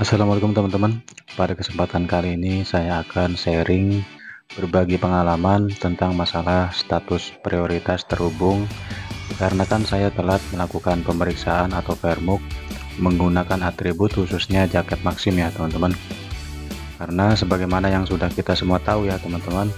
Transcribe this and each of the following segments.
Assalamualaikum teman-teman. Pada kesempatan kali ini saya akan sharing berbagi pengalaman tentang masalah status prioritas terhubung dikarenakan saya telat melakukan pemeriksaan atau permuk menggunakan atribut khususnya jaket Maxim ya teman-teman. Karena sebagaimana yang sudah kita semua tahu ya teman-teman,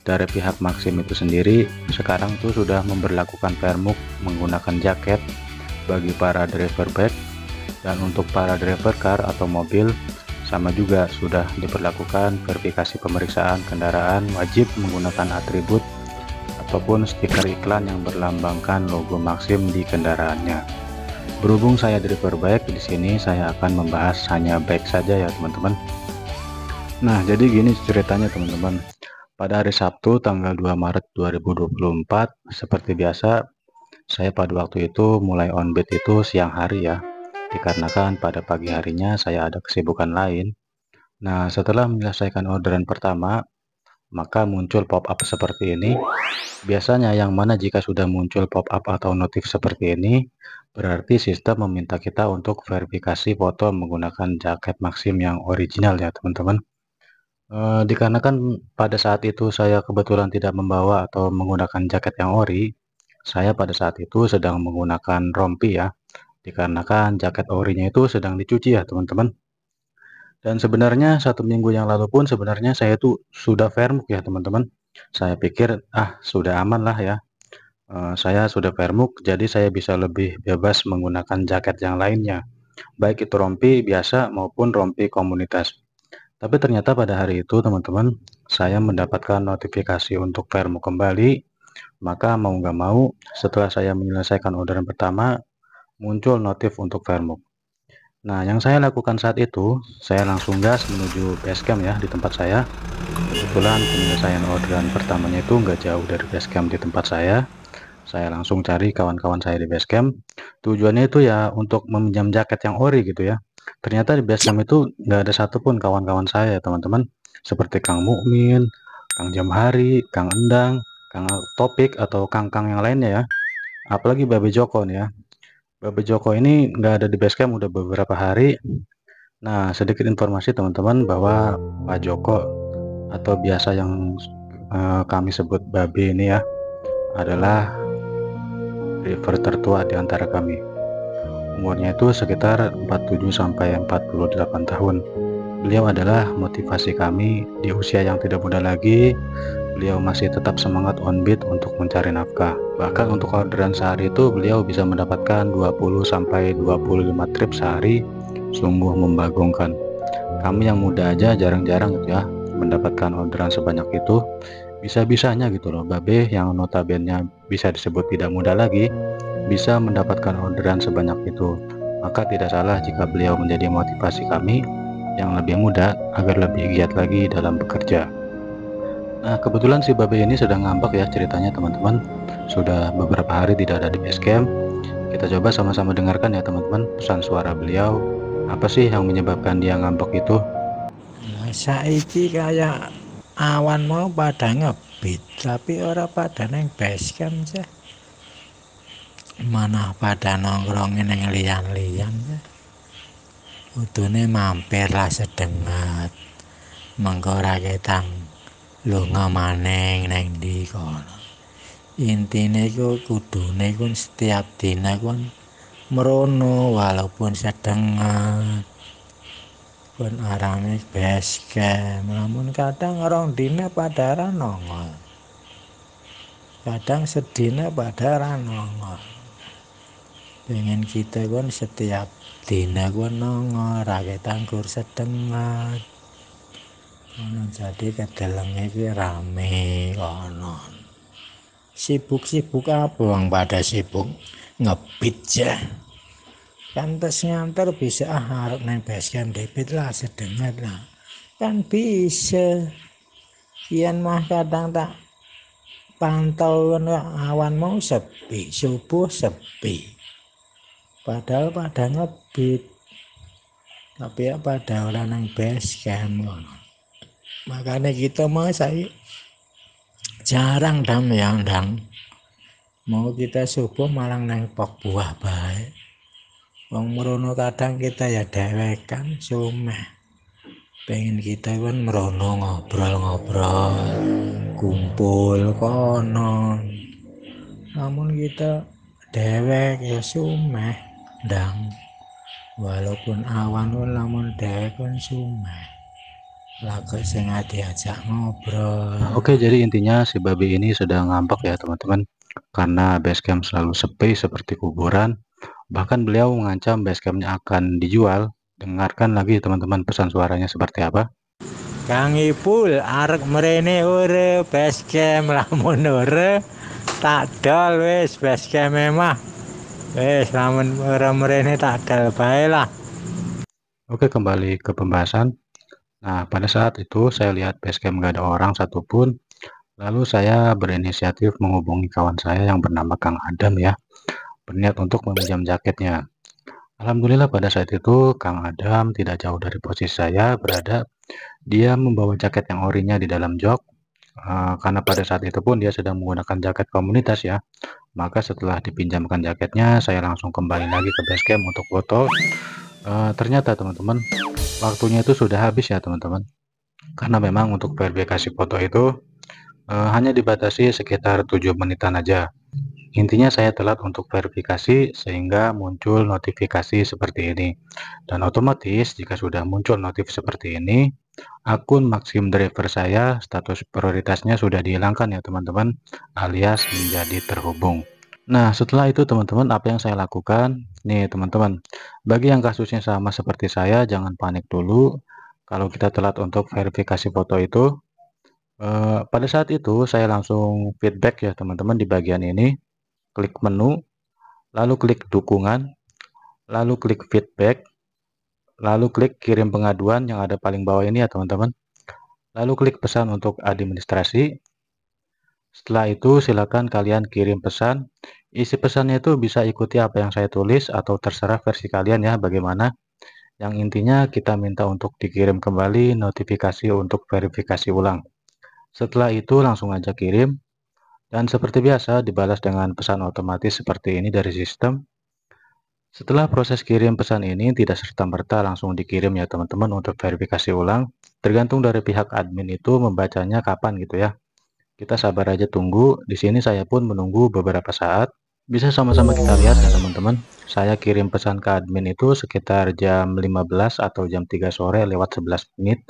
dari pihak Maxim itu sendiri sekarang tuh sudah memberlakukan permuk menggunakan jaket bagi para driver bike, dan untuk para driver car atau mobil sama juga sudah diberlakukan verifikasi pemeriksaan kendaraan wajib menggunakan atribut ataupun stiker iklan yang berlambangkan logo Maxim di kendaraannya. Berhubung saya driver bike, di sini saya akan membahas hanya bike saja ya teman-teman. Nah, jadi gini ceritanya teman-teman. Pada hari Sabtu tanggal 2 Maret 2024, seperti biasa, saya pada waktu itu mulai on beat itu siang hari ya, dikarenakan pada pagi harinya saya ada kesibukan lain. Nah, setelah menyelesaikan orderan pertama, maka muncul pop-up seperti ini. Biasanya yang mana jika sudah muncul pop-up atau notif seperti ini, berarti sistem meminta kita untuk verifikasi foto menggunakan jaket Maxim yang original ya teman-teman. Dikarenakan pada saat itu saya kebetulan tidak membawa atau menggunakan jaket yang ori, saya pada saat itu sedang menggunakan rompi ya, dikarenakan jaket orinya itu sedang dicuci ya teman-teman. Dan sebenarnya 1 minggu yang lalu pun sebenarnya saya tuh sudah vermuk ya teman-teman. Saya pikir sudah aman lah ya. Saya sudah vermuk jadi saya bisa lebih bebas menggunakan jaket yang lainnya, baik itu rompi biasa maupun rompi komunitas. Tapi ternyata pada hari itu teman-teman, saya mendapatkan notifikasi untuk vermuk kembali, maka mau nggak mau setelah saya menyelesaikan orderan pertama, muncul notif untuk vermuk. Nah, yang saya lakukan saat itu, saya langsung gas menuju base camp ya di tempat saya. Kebetulan penyelesaian orderan pertamanya itu nggak jauh dari base camp di tempat saya. Saya langsung cari kawan-kawan saya di base camp. Tujuannya itu ya untuk meminjam jaket yang ori gitu ya. Ternyata di base camp itu nggak ada satupun kawan-kawan saya teman-teman. Seperti Kang Mukmin, Kang Jamhari, Kang Endang, Kang Topik atau Kang-Kang yang lainnya ya. Apalagi Babe Joko nih ya. Babe Joko ini nggak ada di base camp udah beberapa hari. Nah, sedikit informasi teman-teman bahwa Pak Joko atau biasa yang kami sebut Babe ini ya adalah driver tertua di antara kami. Umurnya itu sekitar 47 sampai 48 tahun. Beliau adalah motivasi kami di usia yang tidak muda lagi. Beliau masih tetap semangat on beat untuk mencari nafkah. Bahkan untuk orderan sehari itu beliau bisa mendapatkan 20 sampai 25 trip sehari. Sungguh membagongkan. Kami yang muda aja jarang-jarang gitu ya mendapatkan orderan sebanyak itu. Bisa-bisanya gitu loh, Babe yang notabene bisa disebut tidak muda lagi bisa mendapatkan orderan sebanyak itu. Maka tidak salah jika beliau menjadi motivasi kami yang lebih muda agar lebih giat lagi dalam bekerja. Nah, kebetulan si Babe ini sedang ngambek ya ceritanya teman-teman. Sudah beberapa hari tidak ada di base camp. Kita coba sama-sama dengarkan ya teman-teman pesan suara beliau. Apa sih yang menyebabkan dia ngambek itu? Nah, saiki kayak awan mau pada ngebit, tapi ora pada neng basecamp sih. Mana pada nongkrong neng lian-lian sih. Udune mampir lah sedengat. Mengko ora ketang lunga maneng neng ndi kono. Intine ku kudune kun setiap dina kun merono walaupun sedengat. Pun arane basecamp, namun kadang orang dina pada ra nongol. Kadang sedina pada ra nongol. Pengen kita kan setiap dina kan nongol, ra ketanggur sedengat. Kono jadi kedelenge iki rame kono. Sibuk-sibuk apa wong pada sibuk ngebit ya. Kan tes ngantor bisa harap neng basecamp debit lah sedengat lah. Kan bisa. Kian mah kadang tak pantau awan mau sepi, subuh sepi. Padahal pada ngebit. Tapi ya pada orang nang base camp. Makanya kita mau saya jarang dam yang dang. Mau kita subuh malang nang pok buah baik. Wong merono kadang kita ya dewekan sumeh. Pengen kita kan merono ngobrol-ngobrol, kumpul kono. Namun kita dewek ya sumeh ndang. Walaupun awan pun lamun dewek kan sumeh. Lagek sing diajak ngobrol. Oke, jadi intinya si babi ini sedang ngambek ya teman-teman, karena basecamp selalu sepi seperti kuburan. Bahkan beliau mengancam basecampnya akan dijual. Dengarkan lagi teman-teman pesan suaranya seperti apa. Kang Ipul arek mrene ore basecamp lamun ore tak dol wis basecamp mah. Wis lamun ora mrene tak dol bae lah. Oke, kembali ke pembahasan. Nah, pada saat itu saya lihat basecamp gak ada orang satupun. Lalu saya berinisiatif menghubungi kawan saya yang bernama Kang Adam ya, berniat untuk meminjam jaketnya. Alhamdulillah pada saat itu Kang Adam tidak jauh dari posisi saya berada. Dia membawa jaket yang orinya di dalam jok, karena pada saat itu pun dia sedang menggunakan jaket komunitas ya. Maka setelah dipinjamkan jaketnya, saya langsung kembali lagi ke basecamp untuk foto. Ternyata teman-teman, waktunya itu sudah habis ya teman-teman. Karena memang untuk verifikasi foto itu hanya dibatasi sekitar 7 menitan aja. Intinya saya telat untuk verifikasi sehingga muncul notifikasi seperti ini. Dan otomatis jika sudah muncul notif seperti ini, akun Maxim Driver saya status prioritasnya sudah dihilangkan ya teman-teman, alias menjadi terhubung. Nah, setelah itu teman-teman apa yang saya lakukan? Nih teman-teman, bagi yang kasusnya sama seperti saya, jangan panik dulu. Kalau kita telat untuk verifikasi foto itu, pada saat itu saya langsung feedback ya teman-teman di bagian ini. Klik menu, lalu klik dukungan, lalu klik feedback, lalu klik kirim pengaduan yang ada paling bawah ini ya teman-teman. Lalu klik pesan untuk administrasi. Setelah itu silakan kalian kirim pesan. Isi pesannya itu bisa ikuti apa yang saya tulis atau terserah versi kalian ya bagaimana. Yang intinya kita minta untuk dikirim kembali notifikasi untuk verifikasi ulang. Setelah itu langsung aja kirim. Dan seperti biasa dibalas dengan pesan otomatis seperti ini dari sistem. Setelah proses kirim pesan ini tidak serta-merta langsung dikirim ya teman-teman untuk verifikasi ulang. Tergantung dari pihak admin itu membacanya kapan gitu ya. Kita sabar aja tunggu. Di sini saya pun menunggu beberapa saat. Bisa sama-sama kita lihat ya teman-teman. Saya kirim pesan ke admin itu sekitar jam 15 atau jam 3 sore lewat 11 menit.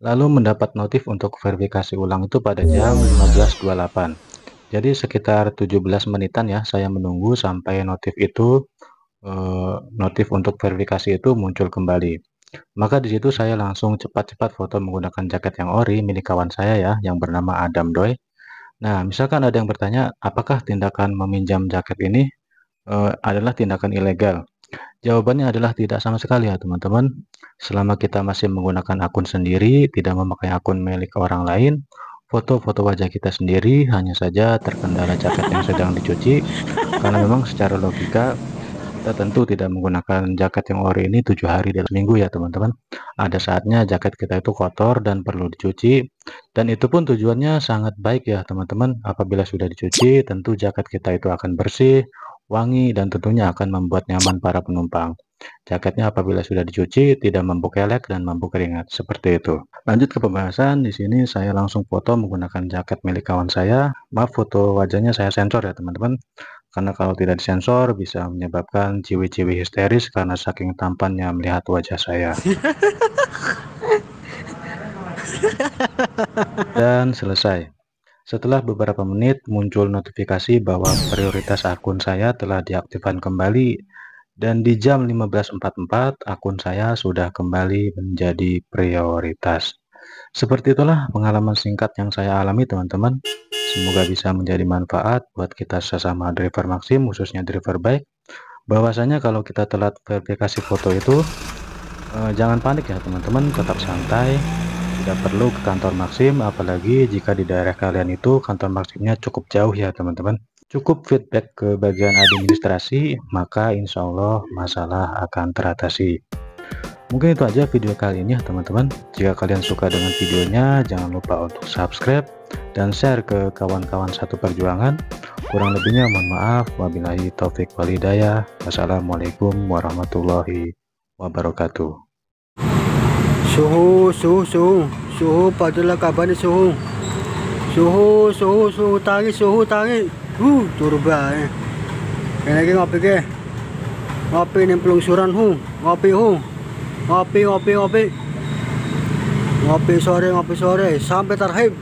Lalu mendapat notif untuk verifikasi ulang itu pada jam 15.28. Jadi sekitar 17 menitan ya saya menunggu sampai notif untuk verifikasi itu muncul kembali. Maka di situ saya langsung cepat-cepat foto menggunakan jaket yang ori milik kawan saya ya yang bernama Adam Doi. Nah, misalkan ada yang bertanya, apakah tindakan meminjam jaket ini adalah tindakan ilegal? Jawabannya adalah tidak sama sekali ya teman-teman. Selama kita masih menggunakan akun sendiri, tidak memakai akun milik orang lain, foto-foto wajah kita sendiri hanya saja terkendala jaket yang sedang dicuci, karena memang secara logika kita tentu tidak menggunakan jaket yang ori ini 7 hari dalam minggu ya teman-teman. Ada saatnya jaket kita itu kotor dan perlu dicuci, dan itu pun tujuannya sangat baik ya teman-teman. Apabila sudah dicuci, tentu jaket kita itu akan bersih, wangi, dan tentunya akan membuat nyaman para penumpang. Jaketnya apabila sudah dicuci tidak mampu kelek dan mampu keringat seperti itu. Lanjut ke pembahasan. Di sini saya langsung foto menggunakan jaket milik kawan saya. Maaf, foto wajahnya saya sensor ya teman-teman, karena kalau tidak disensor bisa menyebabkan ciwi-ciwi histeris karena saking tampannya melihat wajah saya. Dan selesai. Setelah beberapa menit muncul notifikasi bahwa prioritas akun saya telah diaktifkan kembali, dan di jam 15.44 akun saya sudah kembali menjadi prioritas. Seperti itulah pengalaman singkat yang saya alami teman-teman. Semoga bisa menjadi manfaat buat kita sesama driver Maxim, khususnya driver bike. Bahwasanya kalau kita telat verifikasi foto itu, jangan panik ya teman-teman, tetap santai. Tidak perlu ke kantor Maxim, apalagi jika di daerah kalian itu kantor Maximnya cukup jauh ya teman-teman. Cukup feedback ke bagian administrasi, maka insya Allah masalah akan teratasi. Mungkin itu aja video kali ini ya teman-teman. Jika kalian suka dengan videonya, jangan lupa untuk subscribe dan share ke kawan-kawan satu perjuangan. Kurang lebihnya mohon maaf. Wabillahi taufik walhidayah. Wassalamualaikum warahmatullahi wabarakatuh. Suhu padahal kabarnya suhu tarik turba ini lagi ngopi nih pelungsuran ngopi sore sampai tarhib.